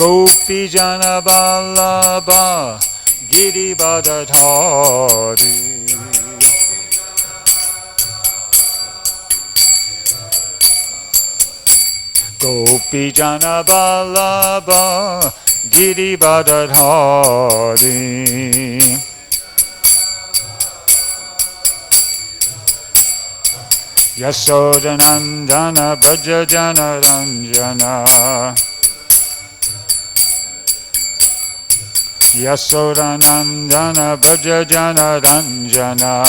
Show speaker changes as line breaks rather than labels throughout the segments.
Gopi jana vallabha girivardhari. Gopi jana vallabha girivardhari. Yasodanandana braja jana ranjana. Yasodanandana braja jana ranjana.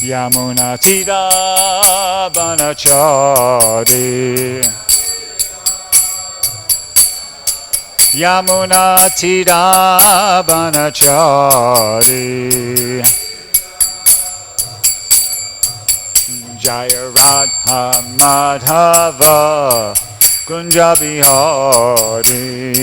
Yamuna tira banachari. Yamuna tira banachari. Jaya Radha Madhava Kunja Bihari.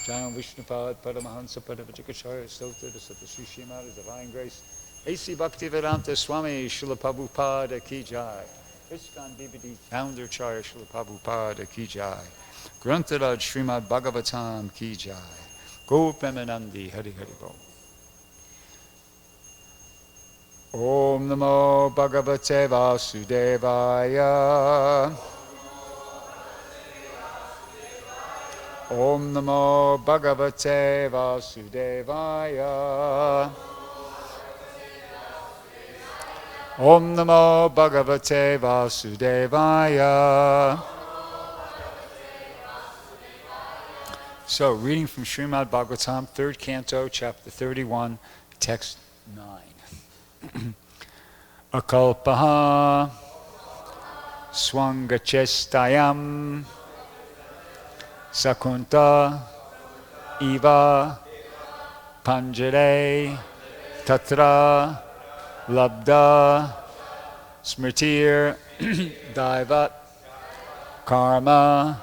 Jaya Vishnupad Paramahansa Padavachakacharya Sota the Sri Srimad Divine Grace A.C. Bhaktivedanta Swami Srila Prabhupada Ki Jai. ISKCON DVD Founder Charya Srila Prabhupada Ki Jai. Grantharaj Srimad Bhagavatam Ki Jai. Go Premanandi Hari Hari Bo. Om Namo Bhagavate Vasudevaya. Om Namo Bhagavate Vasudevaya. Om Namo Bhagavate Vasudevaya. So, reading from Srimad Bhagavatam, 3rd Canto, Chapter 31, Text 9. Akalpaḥ svāṅga-ceṣṭāyāṁ śakunta iva pañjare tatra labdha-smṛtir daivāt karma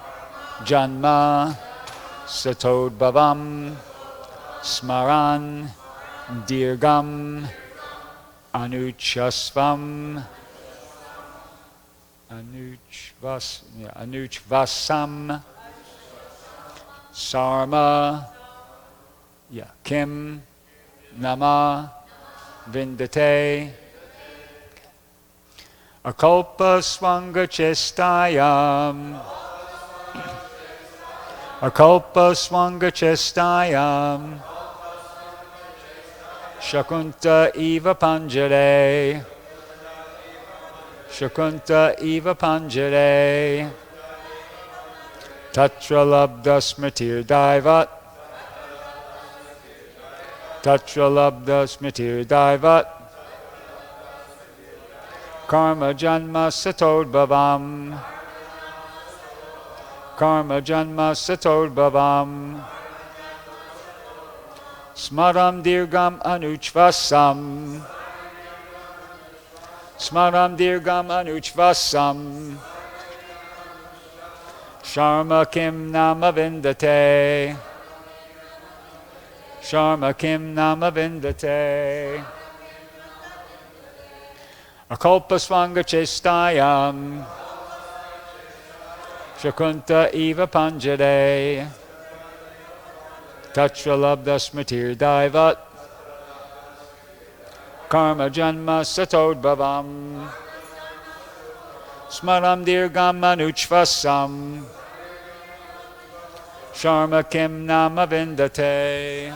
janma-śatodbhavam smaran dīrgham anucchvāsaṁ śarma kim nāma vindate akalpaḥ svāṅga-ceṣṭāyāṁ akalpaḥ svāṅga-ceṣṭāyāṁ śakunta iva pañjare tatra labdha-smṛtir daivāt karma janma-śatodbhavam smaran dīrgham anucchvāsam śarma kim nāma vindate akalpaḥ svāṅga-ceṣṭāyāṁ śakunta iva pañjare tatra labdha-smṛtir daivāt karma janma-śatodbhavam smaran dīrgham anucchvāsam śarma kim nāma vindate.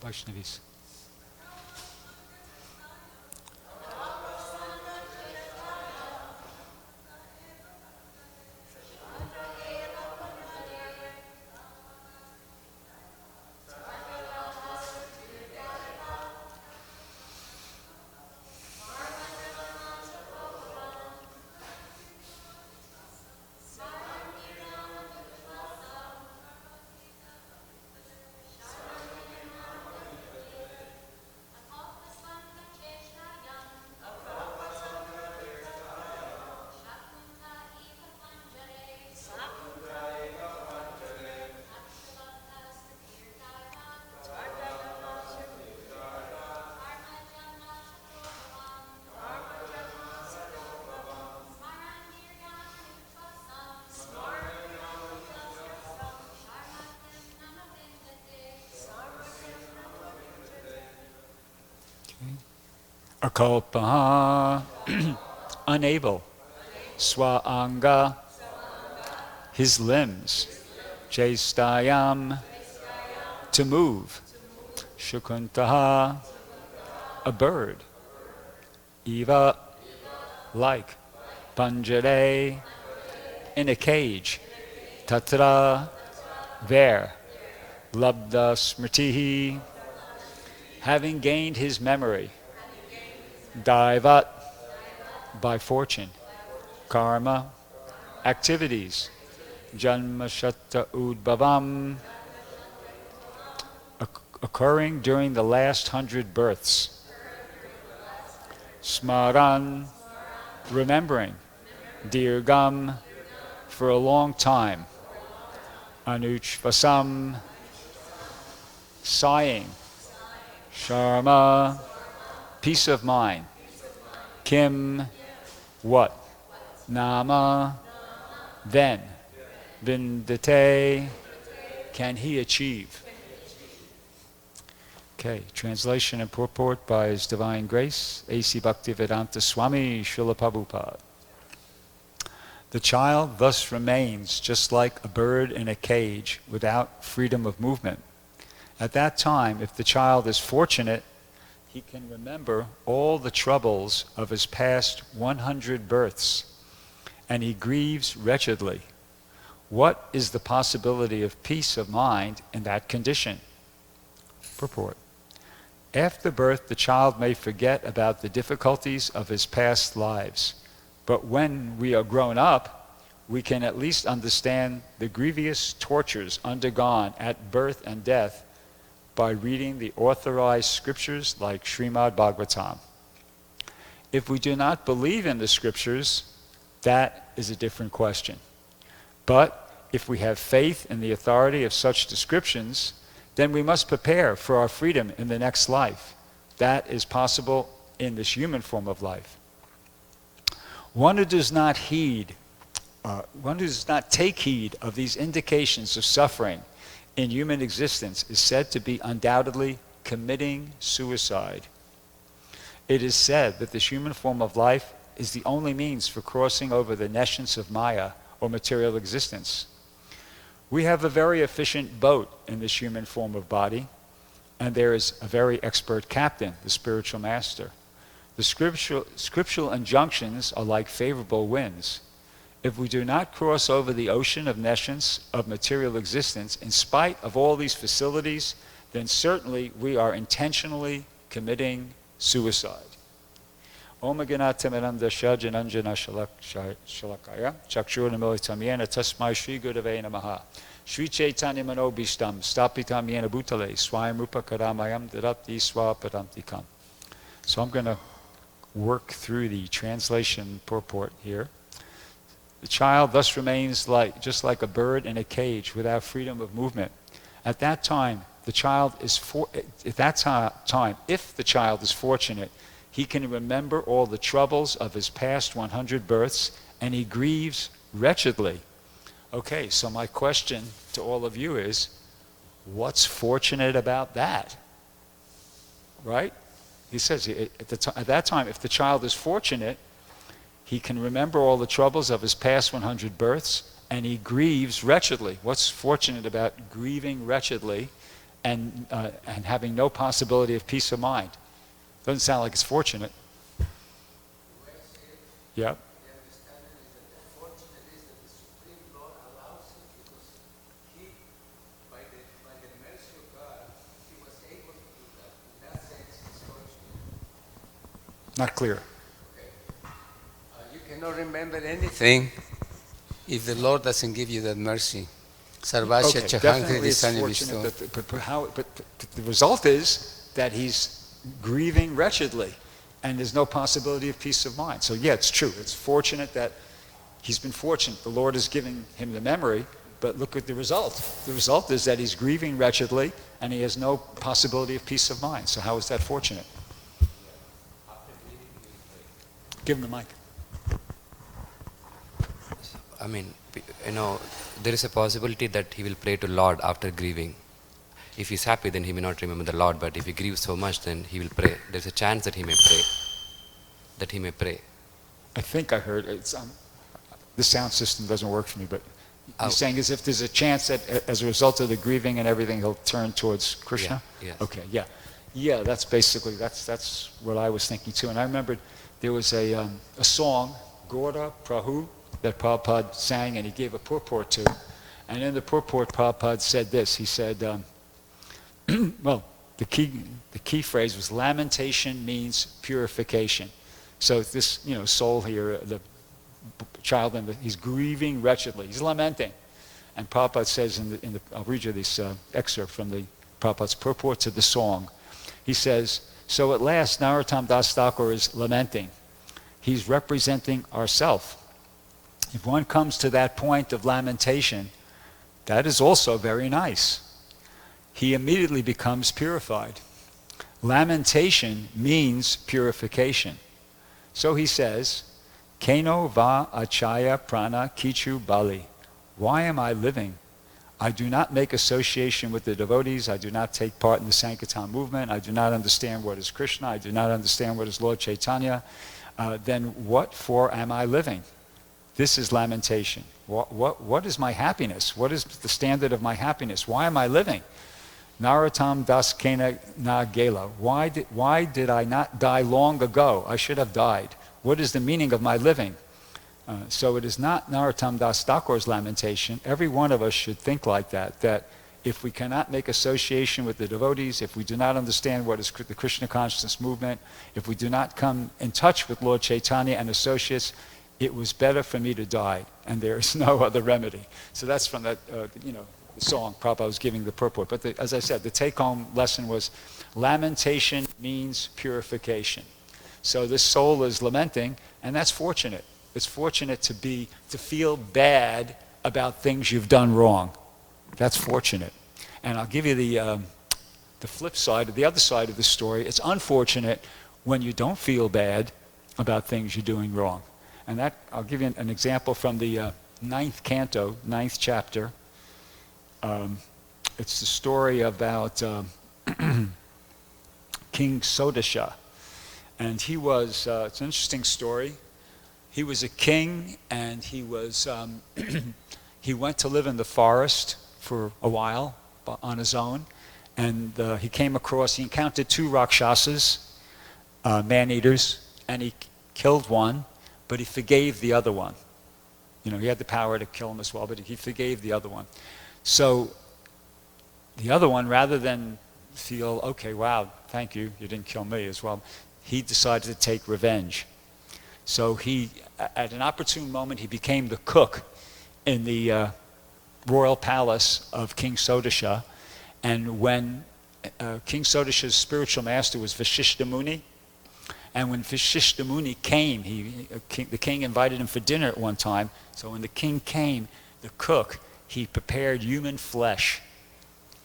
Vaishnavis. Akalpaḥ, unable, sva-aṅga, his limbs, ceṣṭāyāṁ, to move, śakuntaḥ, a bird, eva, like, pañjare, in a cage, tatra, there, labdha-smṛtiḥ, having gained his memory, daivāt, by fortune, karma, activities, janma-śata-udbhavam, occurring during the last 100 births, smaran, remembering, dīrgham, for a long time, anucchvāsaṁ, sighing, śarma, peace of mind, kim, what, nāma, then, vindate, can he achieve. Okay, translation and purport by His Divine Grace, A.C. Bhaktivedanta Swami Srila Prabhupada. The child thus remains just like a bird in a cage without freedom of movement. At that time, if the child is fortunate, he can remember all the troubles of his past 100 births, and he grieves wretchedly. What is the possibility of peace of mind in that condition? Purport. After birth, the child may forget about the difficulties of his past lives, but when we are grown up, we can at least understand the grievous tortures undergone at birth and death by reading the authorized scriptures like Srimad Bhagavatam. If we do not believe in the scriptures, that is a different question. But if we have faith in the authority of such descriptions, then we must prepare for our freedom in the next life. That is possible in this human form of life. One who does not take heed of these indications of suffering in human existence is said to be undoubtedly committing suicide. It is said that this human form of life is the only means for crossing over the nescience of Maya, or material existence. We have a very efficient boat in this human form of body, and there is a very expert captain, the spiritual master. The scriptural injunctions are like favorable winds. If we do not cross over the ocean of nescience of material existence, in spite of all these facilities, then certainly we are intentionally committing suicide. Om Ganatimananda Shajananjana Shalakaya Chakshurnamilitam Yena Tasmai Shri Gurave Namaha Shri Chaitanya Manobishtam Stapitam Yena Bhutale Swayam Rupa Karamayam Dadati Swapadantikam. So I'm going to work through the translation purport here. The child thus remains just like a bird in a cage without freedom of movement. At that time, if the child is fortunate, he can remember all the troubles of his past 100 births, and he grieves wretchedly. Okay, so my question to all of you is, what's fortunate about that? Right? He says, at that time, if the child is fortunate, he can remember all the troubles of his past 100 births, and he grieves wretchedly. What's fortunate about grieving wretchedly? and having no possibility of peace of mind. Doesn't sound like it's fortunate. Yep. Not clear.
You cannot remember anything if the Lord doesn't give you that mercy.
Okay, definitely it's fortunate, but the result is that he's grieving wretchedly, and there's no possibility of peace of mind. So yeah, it's true. It's fortunate that he's been fortunate. The Lord is giving him the memory, but look at the result. The result is that he's grieving wretchedly, and he has no possibility of peace of mind. So how is that fortunate? Give him the mic.
I mean, there is a possibility that he will pray to Lord after grieving. If he's happy, then he may not remember the Lord, but if he grieves so much, then he will pray. There's a chance that he may pray.
I think I heard, the sound system doesn't work for me, but you're saying as if there's a chance that as a result of the grieving and everything, he'll turn towards Krishna?
Yeah, yes.
Okay, yeah. Yeah, that's basically, that's what I was thinking too. And I remembered there was a song, Bhrgupati Prabhu, that Prabhupada sang, and he gave a purport to. And in the purport, Prabhupada said this. He said, well, the key phrase was, lamentation means purification. So this, soul here, the child, he's grieving wretchedly. He's lamenting. And Prabhupada says, I'll read you this excerpt from the Prabhupada's purport to the song. He says, so at last, Narottam Das Thakur is lamenting. He's representing ourself. If one comes to that point of lamentation, that is also very nice. He immediately becomes purified. Lamentation means purification. So he says, Keno va achaya prana kichu bali. Why am I living? I do not make association with the devotees. I do not take part in the Sankirtan movement. I do not understand what is Krishna. I do not understand what is Lord Chaitanya. Then what for am I living? This is lamentation. What is my happiness? What is the standard of my happiness? Why am I living? Narottam das kena na gela. Why did I not die long ago? I should have died. What is the meaning of my living? So it is not Narottam Das Thakur's lamentation. Every one of us should think like that if we cannot make association with the devotees, if we do not understand what is the Krishna consciousness movement, if we do not come in touch with Lord Chaitanya and associates, it was better for me to die, and there is no other remedy. So that's from that, the song Prabhupada was giving the purport. But as I said, the take-home lesson was lamentation means purification. So this soul is lamenting, and that's fortunate. It's fortunate to feel bad about things you've done wrong. That's fortunate. And I'll give you the flip side, the other side of the story. It's unfortunate when you don't feel bad about things you're doing wrong. And that, I'll give you an example from the 9th canto, 9th chapter. It's the story about King Sodasha. And he was, it's an interesting story. He was a king, and he was, he went to live in the forest for a while on his own. And he encountered 2 rakshasas, man-eaters, and he killed one, but he forgave the other one. He had the power to kill him as well, but he forgave the other one. So the other one, rather than feel, okay, wow, thank you, you didn't kill me as well, he decided to take revenge. So he, at an opportune moment, he became the cook in the royal palace of King Sodasha. And when King Sodasha's spiritual master was Vasishtha Muni, and when Vasishtha Muni came, the king invited him for dinner at one time. So when the king came, the cook, he prepared human flesh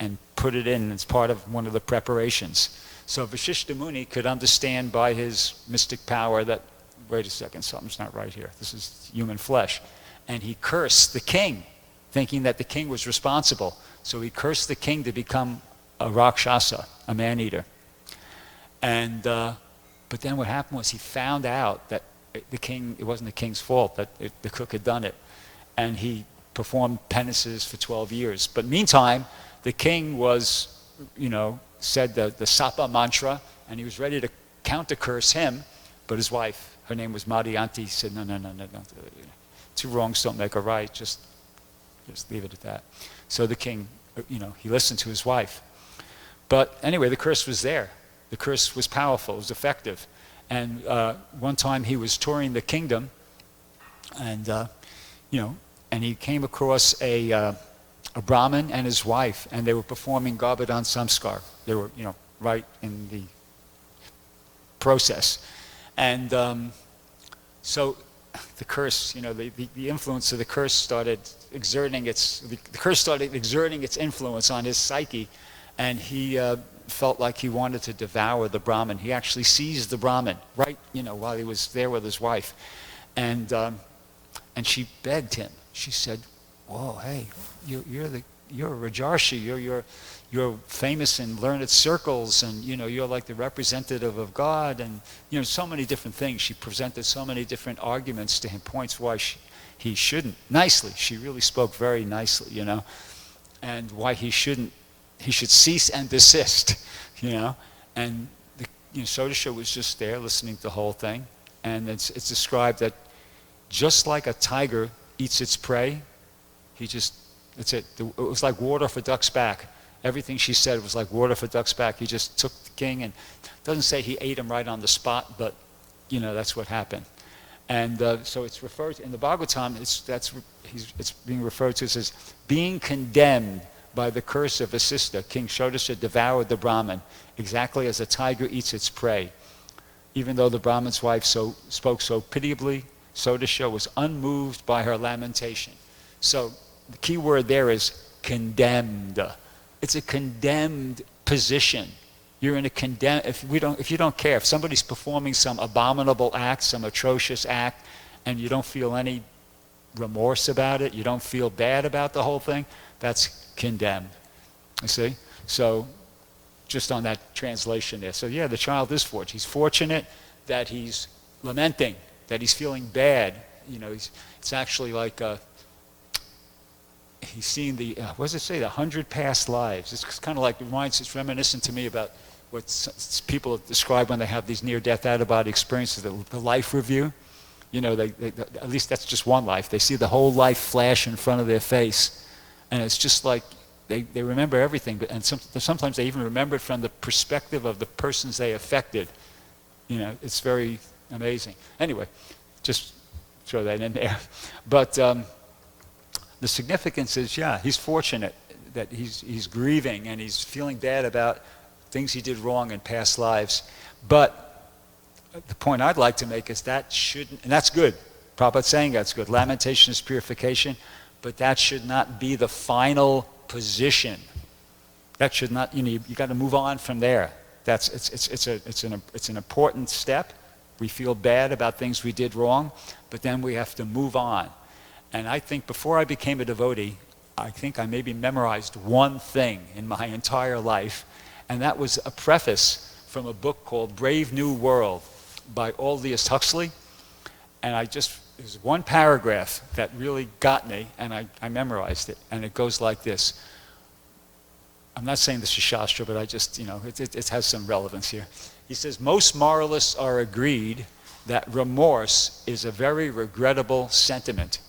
and put it in as part of one of the preparations. So Vasishtha Muni could understand by his mystic power that, wait a second, something's not right here. This is human flesh. And he cursed the king, thinking that the king was responsible. So he cursed the king to become a rakshasa, a man-eater. And but then what happened was he found out that it wasn't the king's fault, that the cook had done it. And he performed penances for 12 years. But meantime, the king was said the sapa mantra, and he was ready to counter-curse him, but his wife, her name was Madhyanti, said, no, two wrongs don't make a right, just leave it at that. So the king, he listened to his wife. But anyway, the curse was there. The curse was powerful, it was effective. And one time he was touring the kingdom, and and he came across a Brahmin and his wife, and they were performing Garbhadan Samskar. They were, right in the process. And so the curse, the influence of the curse started exerting its influence on his psyche, and he felt like he wanted to devour the Brahmin. He actually seized the Brahmin right, while he was there with his wife, and she begged him. She said, "Whoa, hey, you're a Rajarshi. You're famous in learned circles, and you're like the representative of God, and so many different things." She presented so many different arguments to him, points why he shouldn't. Nicely, she really spoke very nicely, and why he should cease and desist, And Sodasha was just there listening to the whole thing, and it's described that just like a tiger eats its prey, that's it. It was like water for duck's back. Everything she said was like water for duck's back. He just took the king, and it doesn't say he ate him right on the spot, but that's what happened. And so it's referred to in the Bhagavatam. It's being referred to as being condemned by the curse of Vasishtha. King Shodasha devoured the Brahmin, exactly as a tiger eats its prey. Even though the Brahmin's wife spoke so pitiably, Sodasha was unmoved by her lamentation. So the key word there is condemned. It's a condemned position. You're in a condemned. If you don't care, if somebody's performing some abominable act, some atrocious act, and you don't feel any remorse about it, you don't feel bad about the whole thing, that's condemned. You see? So just on that translation there. So yeah, the child is fortunate. He's fortunate that he's lamenting, that he's feeling bad. It's actually like he's seeing what does it say? The 100 past lives. It's kind of like it's reminiscent to me about what people describe when they have these near-death out-of-body experiences, the life review. At least that's just one life. They see the whole life flash in front of their face, and it's just like they remember everything. And sometimes they even remember it from the perspective of the persons they affected. It's very amazing. Anyway, just throw that in there. But the significance is, he's fortunate that he's grieving and he's feeling bad about things he did wrong in past lives. But the point I'd like to make is that shouldn't, and that's good. Prabhupada's saying that's good. Lamentation is purification, but that should not be the final position. That should not, you got to move on from there. It's an important step. We feel bad about things we did wrong, but then we have to move on. And I think before I became a devotee, I think I maybe memorized one thing in my entire life, and that was a preface from a book called Brave New World by Aldous Huxley. And there's one paragraph that really got me, and I memorized it, and it goes like this. I'm not saying this is Shastra, but I just, it has some relevance here. He says, most moralists are agreed that remorse is a very regrettable sentiment.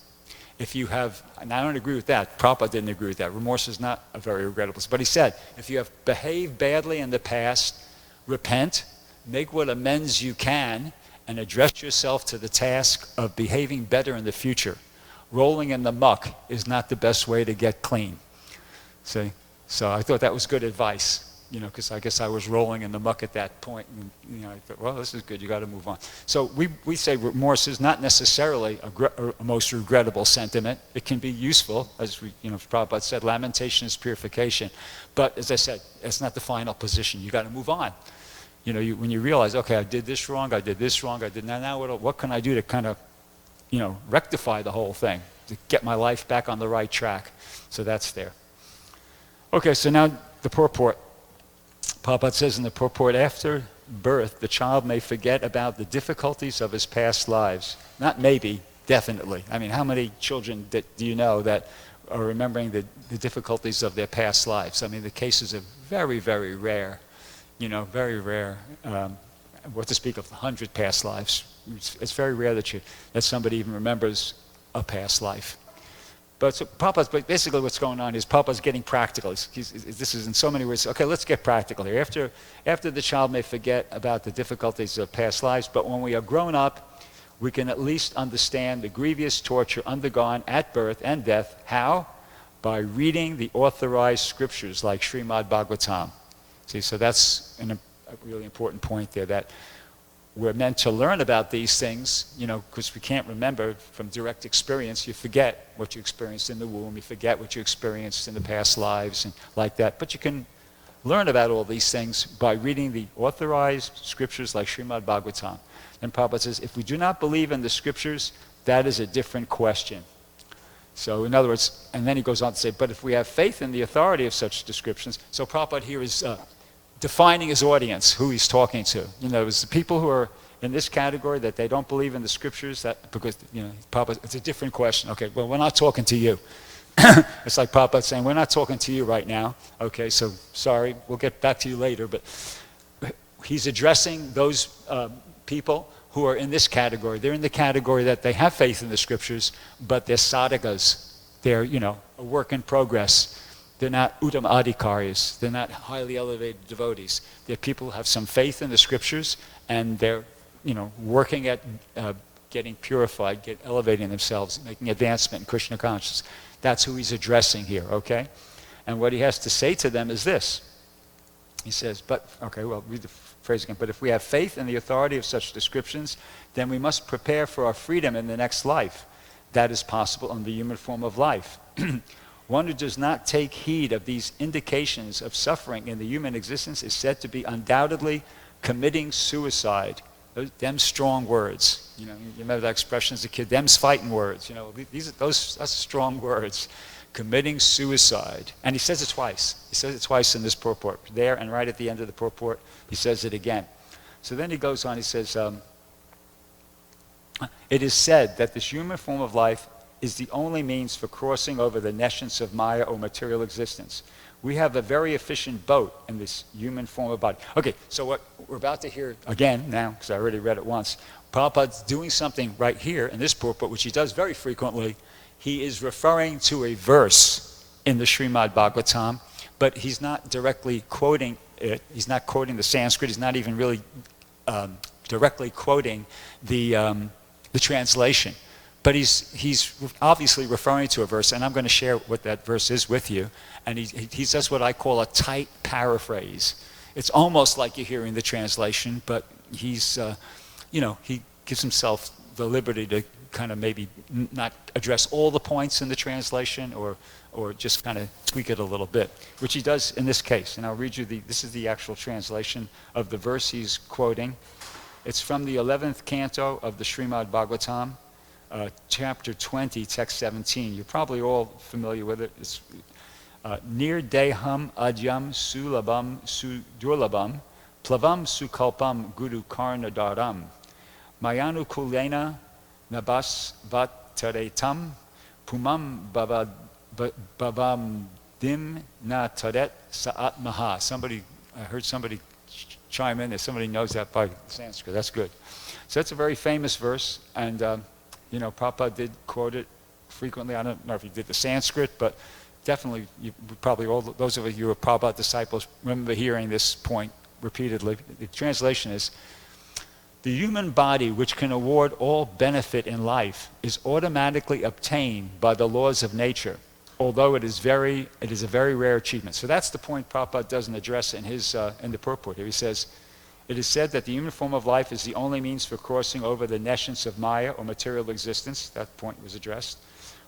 If you have, and I don't agree with that, Prabhupada didn't agree with that, remorse is not a very regrettable, but he said, if you have behaved badly in the past, repent, make what amends you can, and address yourself to the task of behaving better in the future. Rolling in the muck is not the best way to get clean. See? So I thought that was good advice, because I guess I was rolling in the muck at that point. And, I thought, well, this is good, you got to move on. So we say remorse is not necessarily a most regrettable sentiment. It can be useful, as Prabhupada said, lamentation is purification. But as I said, it's not the final position. You got to move on. When you realize, okay, I did this wrong, I did now what can I do to kind of, rectify the whole thing, to get my life back on the right track. So that's there. Okay, so now the purport. Prabhupada says in the purport, after birth, the child may forget about the difficulties of his past lives. Not maybe, definitely. I mean, how many children do you know that are remembering the difficulties of their past lives. I mean, the cases are very, very rare, very rare. What to speak of 100 past lives. It's very rare that somebody even remembers a past life. But basically what's going on is Papa's getting practical. This is in so many words. Okay, let's get practical here. After the child may forget about the difficulties of past lives, but when we are grown up, we can at least understand the grievous torture undergone at birth and death. How? By reading the authorized scriptures like Srimad Bhagavatam. See, so that's a really important point there, that we're meant to learn about these things, because we can't remember from direct experience. You forget what you experienced in the womb, you forget what you experienced in the past lives and like that. But you can learn about all these things by reading the authorized scriptures like Srimad Bhagavatam. And Prabhupada says, if we do not believe in the scriptures, that is a different question. So in other words, and then he goes on to say, but if we have faith in the authority of such descriptions, so Prabhupada here is defining his audience, who he's talking to. It was the people who are in this category, that they don't believe in the scriptures, because Prabhupada, it's a different question. Okay, well, we're not talking to you. It's like Prabhupada saying, we're not talking to you right now. Okay, so sorry, we'll get back to you later. But he's addressing those people who are in this category. They're in the category that they have faith in the scriptures, but they're sadhakas. They're, a work in progress. They're not uttam adhikaris. They're not highly elevated devotees. They're people who have some faith in the scriptures, and they're, working at getting purified, elevating themselves, making advancement in Krishna consciousness. That's who he's addressing here, okay? And what he has to say to them is this. He says, read the phrase again. But if we have faith in the authority of such descriptions, then we must prepare for our freedom in the next life. That is possible in the human form of life. One who does not take heed of these indications of suffering in the human existence is said to be undoubtedly committing suicide. Them's strong words. You remember that expression as a kid, them's fighting words. That's strong words. Committing suicide. And he says it twice. He says it twice in this purport. There and right at the end of the purport, he says it again. So then he goes on, he says, it is said that this human form of life is the only means for crossing over the nescience of Maya or material existence. We have a very efficient boat in this human form of body. Okay, so what we're about to hear again now, because I already read it once, Prabhupada's doing something right here in this purport, which he does very frequently. He is referring to a verse in the Srimad Bhagavatam, but he's not directly quoting it. He's not quoting the Sanskrit. He's not even really directly quoting the translation. But he's obviously referring to a verse, and I'm going to share what that verse is with you. And he says what I call a tight paraphrase. It's almost like you're hearing the translation, but he's, he gives himself the liberty to kind of maybe not address all the points in the translation, or just kind of tweak it a little bit, which he does in this case. And I'll read you this is the actual translation of the verse he's quoting. It's from the 11th canto of the Srimad Bhagavatam. Chapter 20, text 17. You're probably all familiar with it. It's dīrgham adyam sulabam sudurlabam plavam sukalpam guru karnadaram mayanukulena nabasvataretam pumam bhavam dim na taret sa'atmaha. I heard somebody chime in there. Somebody knows that by Sanskrit. That's good. So that's a very famous verse, and Prabhupada did quote it frequently. I don't know if he did the Sanskrit, but definitely, probably all those of you who are Prabhupada disciples remember hearing this point repeatedly. The translation is, the human body, which can award all benefit in life, is automatically obtained by the laws of nature, although it is a very rare achievement. So that's the point Prabhupada doesn't address in the purport here. He says, it is said that the human form of life is the only means for crossing over the nescience of Maya or material existence. That point was addressed.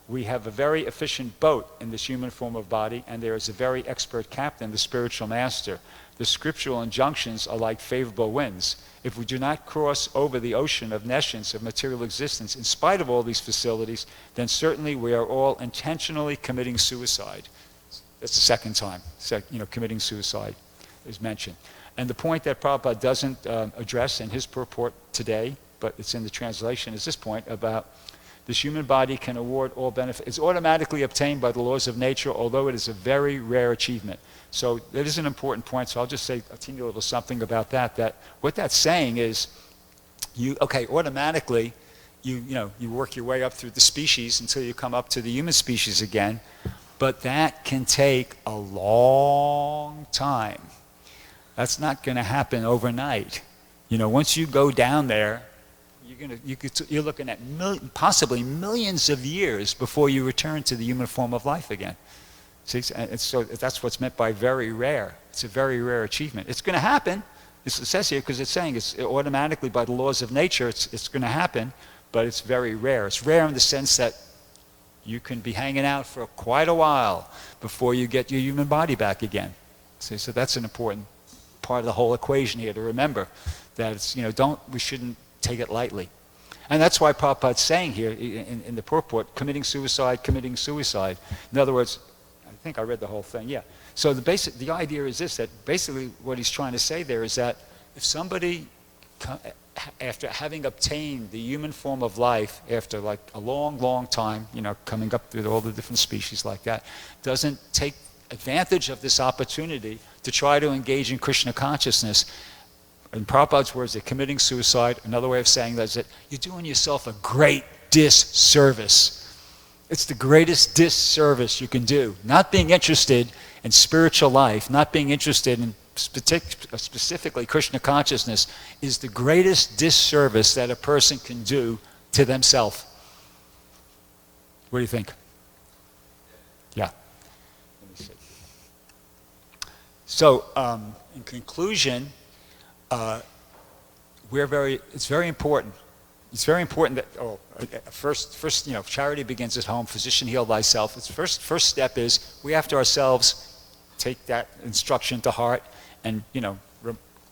We have a very efficient boat in this human form of body, and there is a very expert captain, the spiritual master. The scriptural injunctions are like favorable winds. If we do not cross over the ocean of nescience of material existence, in spite of all these facilities, then certainly we are all intentionally committing suicide. That's the second time, committing suicide is mentioned. And the point that Prabhupada doesn't address in his purport today, but it's in the translation, is this point about this human body can award all benefit. It's automatically obtained by the laws of nature, although it is a very rare achievement. So that is an important point, so I'll just say a teeny little something about that, that what that's saying is, automatically, you work your way up through the species until you come up to the human species again, but that can take a long time. That's not going to happen overnight. Once you go down there, you're looking at possibly millions of years before you return to the human form of life again. See, and so that's what's meant by very rare. It's a very rare achievement. It's going to happen. It says here because it's saying it's automatically by the laws of nature. It's going to happen, but it's very rare. It's rare in the sense that you can be hanging out for quite a while before you get your human body back again. See, so that's an important part of the whole equation here to remember that it's we shouldn't take it lightly. And that's why Prabhupada's saying here in the purport, committing suicide. In other words, I think I read the whole thing, yeah. So the idea is this, that basically what he's trying to say there is that if somebody, after having obtained the human form of life, after like a long, long time, coming up through all the different species like that, doesn't take advantage of this opportunity to try to engage in Krishna consciousness, in Prabhupada's words, they're committing suicide. Another way of saying that is that you're doing yourself a great disservice. It's the greatest disservice you can do. Not being interested in spiritual life, not being interested in specifically Krishna consciousness, is the greatest disservice that a person can do to themselves. What do you think? Yeah. Let me see. So, in conclusion, it's very important. It's very important that, first, charity begins at home, physician heal thyself. Its first step is we have to ourselves take that instruction to heart and,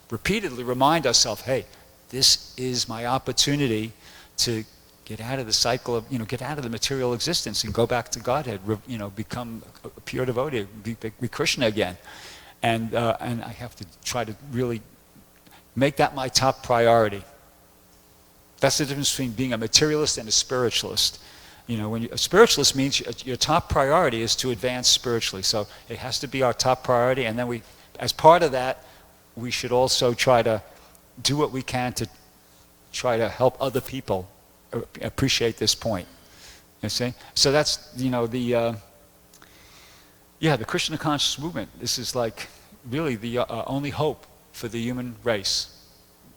repeatedly remind ourselves, hey, this is my opportunity to get out of the cycle of, get out of the material existence and go back to Godhead, become a pure devotee, be Krishna again. And I have to try to really make that my top priority. That's the difference between being a materialist and a spiritualist. A spiritualist means your top priority is to advance spiritually. So it has to be our top priority, and then as part of that, we should also try to do what we can to try to help other people appreciate this point. You see? So that's, the Krishna conscious movement. This is like really the only hope for the human race.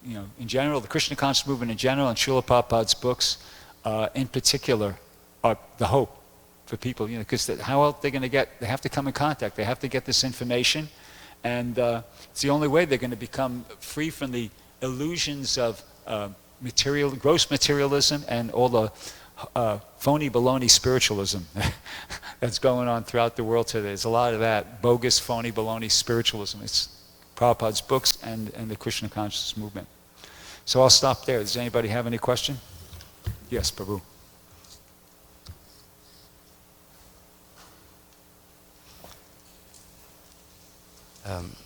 In general, the Krishna conscious movement in general, and Srila Prabhupada's books in particular, are the hope for people. Because how else they're going to they have to come in contact. They have to get this information, and it's the only way they're going to become free from the illusions of gross materialism and all the phony baloney spiritualism that's going on throughout the world today. There's a lot of that bogus, phony baloney spiritualism. It's Prabhupada's books and the Krishna consciousness movement. So I'll stop there. Does anybody have any question? Yes, Prabhu.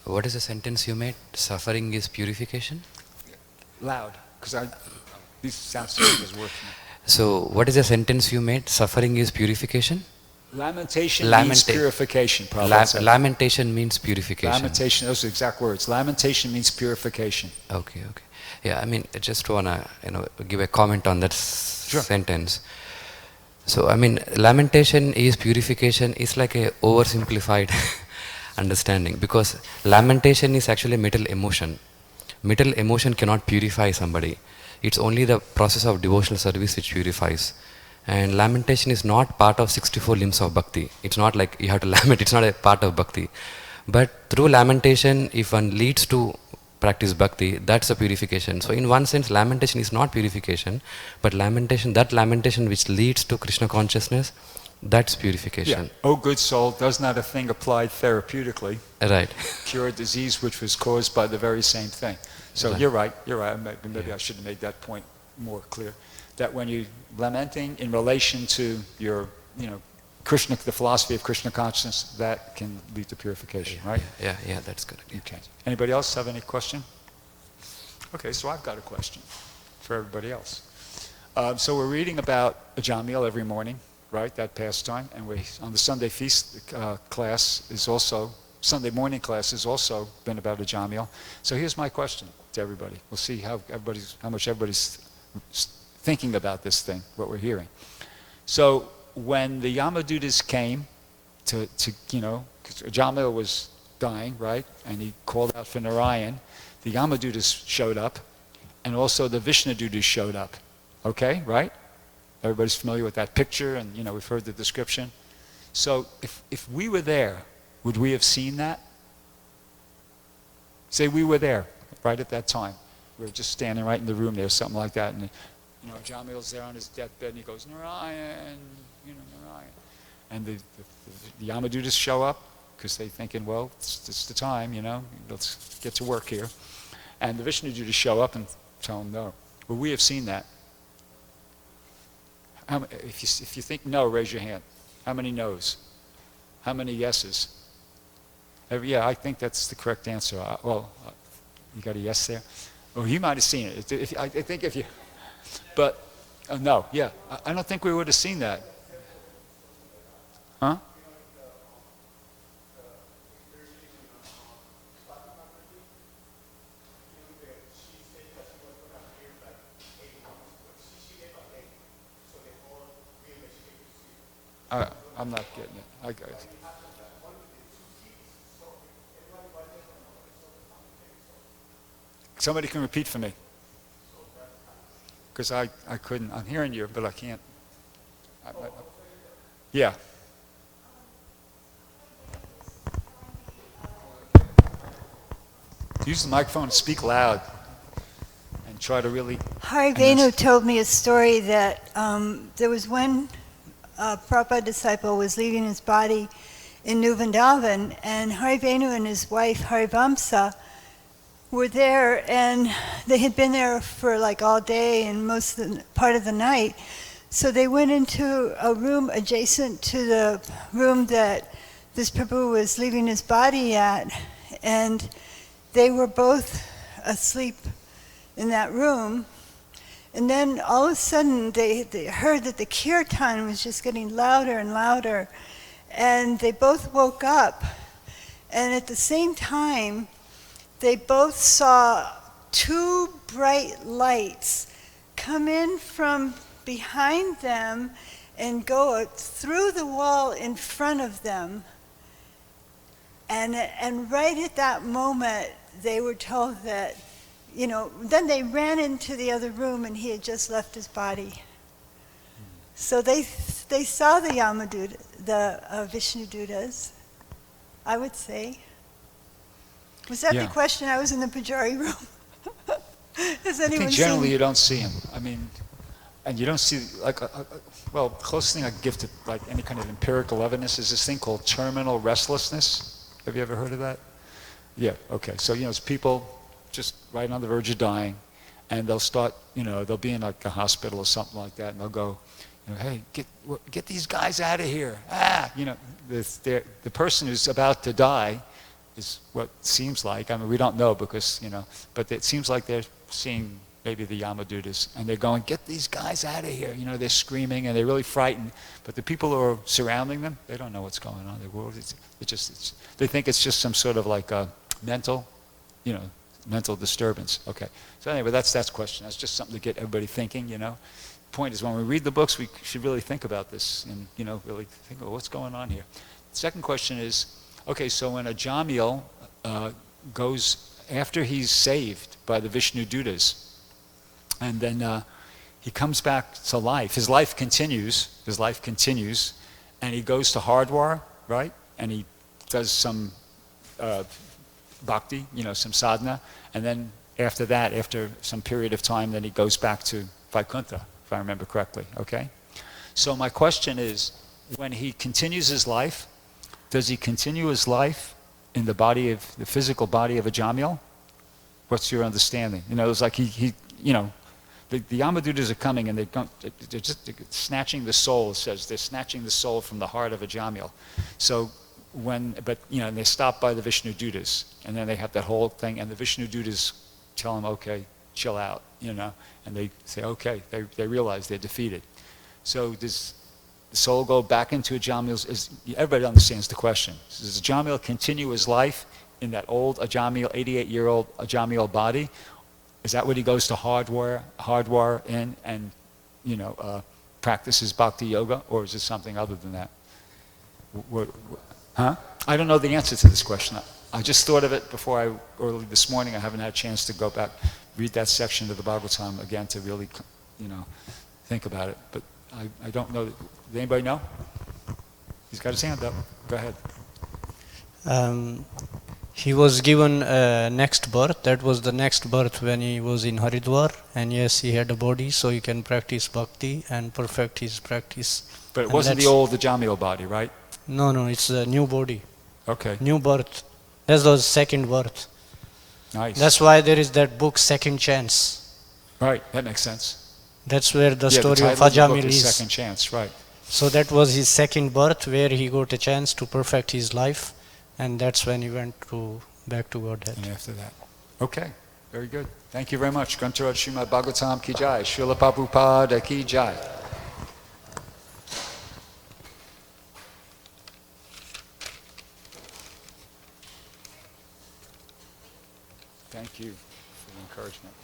What is the sentence you made? Suffering is purification?
Loud, because these sounds is working.
So, what is the sentence you made? Suffering is purification?
Lamentation means purification.
Lamentation means purification.
Lamentation, those are the exact words. Lamentation means purification.
Okay. Yeah, I just wanna give a comment on that sentence. So, lamentation is purification is like a oversimplified understanding, because lamentation is actually a mental emotion. Mental emotion cannot purify somebody. It's only the process of devotional service which purifies. And lamentation is not part of 64 limbs of bhakti. It's not like you have to lament, it's not a part of bhakti. But through lamentation, if one leads to practice bhakti, that's a purification. So in one sense, lamentation is not purification, but that lamentation which leads to Krishna consciousness, that's purification.
Yeah. Oh, good soul, does not a thing applied therapeutically
Right.
cure a disease which was caused by the very same thing? So you're right. Maybe I should have made that point more clear. That when you're lamenting in relation to your, Krishna, the philosophy of Krishna consciousness, that can lead to purification, right?
Yeah, that's good.
Okay. Anybody else have any question? Okay, so I've got a question for everybody else. So we're reading about a Jamil every morning, right, that pastime, and on the Sunday feast class is also, Sunday morning class has also been about a Jamil. So here's my question to everybody. We'll see how much everybody's thinking about this thing, what we're hearing. So when the Yamadutas came to Jamil was dying, right, and he called out for Narayan, the Yamadutas showed up, and also the Vishnudutas showed up. Okay, right? Everybody's familiar with that picture, and we've heard the description. So if we were there, would we have seen that? Say we were there, right at that time. We were just standing right in the room there, something like that, and Jamil's there on his deathbed, and he goes, Narayan, Narayan. And the Yamadutas show up, because they're thinking, well, it's the time, let's get to work here. And the Vishnudutas show up and tell them no. Would we have seen that? If you think no, raise your hand. How many no's? How many yeses? Yeah, I think that's the correct answer. You got a yes there? Well, you might have seen it. I think if you... But, no, yeah. I don't think we would have seen that. Huh? I'm not getting it. I got it. Somebody can repeat for me. Because I couldn't. I'm hearing you, but I can't. Yeah. Use the microphone and speak loud. And try to really...
Harivenu told me a story that there was one Prabhupada disciple was leaving his body in New Vrindavan, and Harivenu and his wife Harivamsa were there, and they had been there for like all day and part of the night. So they went into a room adjacent to the room that this Prabhu was leaving his body at, and they were both asleep in that room. And then all of a sudden they heard that the kirtan was just getting louder and louder, and they both woke up, and at the same time they both saw two bright lights come in from behind them and go through the wall in front of them. And right at that moment they were told that, then they ran into the other room and he had just left his body. So they saw the Yamaduta, the Vishnudutas, I would say. Was that the question? I was in the pañjare room. Has anyone
I think generally you don't see them. I mean, and you don't see, closest thing I give to like any kind of empirical evidence is this thing called terminal restlessness. Have you ever heard of that? Yeah, okay. So, it's people just right on the verge of dying, and they'll start, they'll be in like a hospital or something like that, and they'll go, hey, get these guys out of here. The person who's about to die is what seems like, we don't know because, but it seems like they're seeing maybe the Yamadutas, and they're going, get these guys out of here. They're screaming, and they're really frightened, but the people who are surrounding them, they don't know what's going on. They think it's just some sort of like a mental disturbance. Okay. So anyway, that's the question. That's just something to get everybody thinking, Point is, when we read the books, we should really think about this and, really think, what's going on here? The second question is, okay, so when a Jamil goes, after he's saved by the Vishnudutas, and then he comes back to life, his life continues, and he goes to Hardwar, right? And he does some bhakti, some sadhana, and then after that, after some period of time, then he goes back to Vaikuntha, if I remember correctly, okay? So my question is, when he continues his life, does he continue his life in the physical body of a Jamil? What's your understanding? It's like the Yamadutas are coming and they're just snatching the soul, it says, they're snatching the soul from the heart of a Jamil. So and they stop by the Vishnudutas, and then they have that whole thing, and the Vishnudutas tell him, okay, chill out, you know, and they say, okay, they realize they're defeated. So does the soul go back into a Ajamil? Everybody understands the question. Does Ajamil continue his life in that old Ajamil, 88-year-old Ajamil body? Is that what he goes to hardware in and, you know, practices bhakti yoga, or is it something other than that? Huh? I don't know the answer to this question. I just thought of it early this morning. I haven't had a chance to go back, read that section of the Bhagavatam again to really, you know, think about it. But I don't know. Does anybody know? He's got his hand up. Go ahead.
He was given next birth. That was the next birth when he was in Haridwar. And yes, he had a body, so he can practice bhakti and perfect his practice.
But it wasn't the old Ajamil body, right?
No, it's a new body.
Okay.
New birth. That was second birth.
Nice.
That's why there is that book, Second Chance.
Right, that makes sense.
That's where the story
the
of
title of the book
Ajamil
is
is.
Second Chance, right.
So that was his second birth, where he got a chance to perfect his life, and that's when he went back to Godhead.
And after that. Okay, very good. Thank you very much. Grantaraj Srimad Bhagavatam ki jai. Srila Prabhupada ki jai. Thank you for the encouragement.